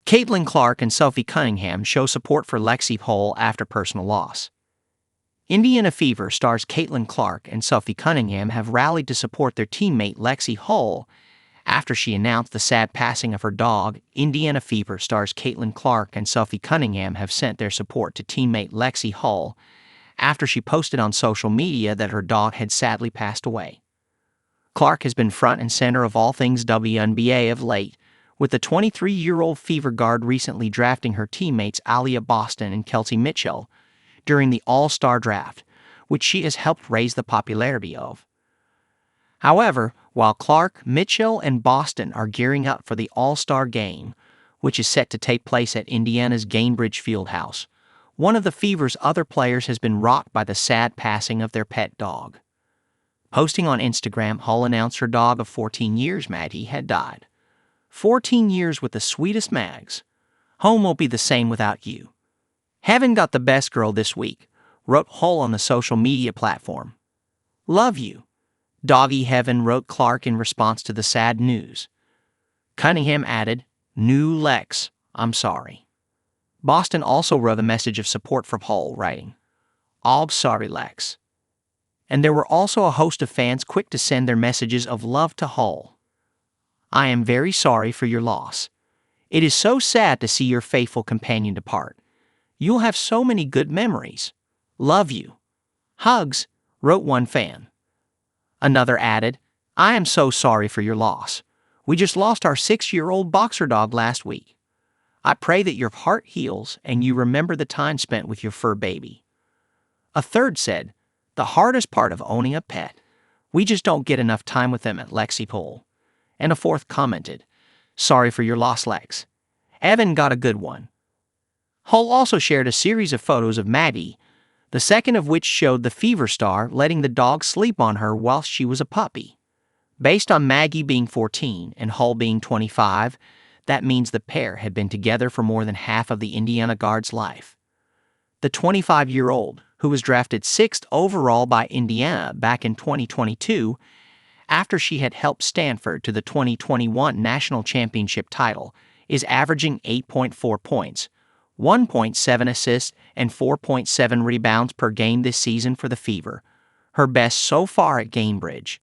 Clark and Sophie Cunningham show support for Lexie Hull after personal loss. Indiana Fever stars Clark and Sophie Cunningham have rallied to support their teammate Lexie Hull after she announced the sad passing of her dog. Indiana Fever stars Clark and Sophie Cunningham have sent their support to teammate Lexie Hull after she posted on social media that her dog had sadly passed away. Clark has been front and center of all things WNBA of late, with the 23-year-old Fever guard recently drafting her teammates Aaliyah Boston and Kelsey Mitchell during the All-Star Draft, which she has helped raise the popularity of. However, while Clark, Mitchell, and Boston are gearing up for the All-Star Game, which is set to take place at Indiana's Gainbridge Fieldhouse, one of the Fever's other players has been rocked by the sad passing of their pet dog. Posting on Instagram, Hull announced her dog of 14 years, Maddie, had died. 14 years with the sweetest Mags. Home won't be the same without you. Haven't got the best girl this week, wrote Hull on the social media platform. Love you. Doggy Heaven, wrote Clark in response to the sad news. Cunningham added, New Lex, I'm sorry. Boston also wrote a message of support from Hull, writing, I'm sorry, Lex. And there were also a host of fans quick to send their messages of love to Hull. I am very sorry for your loss. It is so sad to see your faithful companion depart. You'll have so many good memories. Love you. Hugs, wrote one fan. Another added, I am so sorry for your loss. We just lost our 6-year-old boxer dog last week. I pray that your heart heals and you remember the time spent with your fur baby. A third said, the hardest part of owning a pet. We just don't get enough time with them at Lexie Hull. And a fourth commented, sorry for your loss, Lex. Evan got a good one. Hull also shared a series of photos of Maddie, the second of which showed the Fever star letting the dog sleep on her whilst she was a puppy. Based on Maggie being 14 and Hull being 25, that means the pair had been together for more than half of the Indiana guard's life. The 25-year-old, who was drafted 6th overall by Indiana back in 2022, after she had helped Stanford to the 2021 national championship title, is averaging 8.4 points, 1.7 assists, and 4.7 rebounds per game this season for the Fever, her best so far at Gainbridge.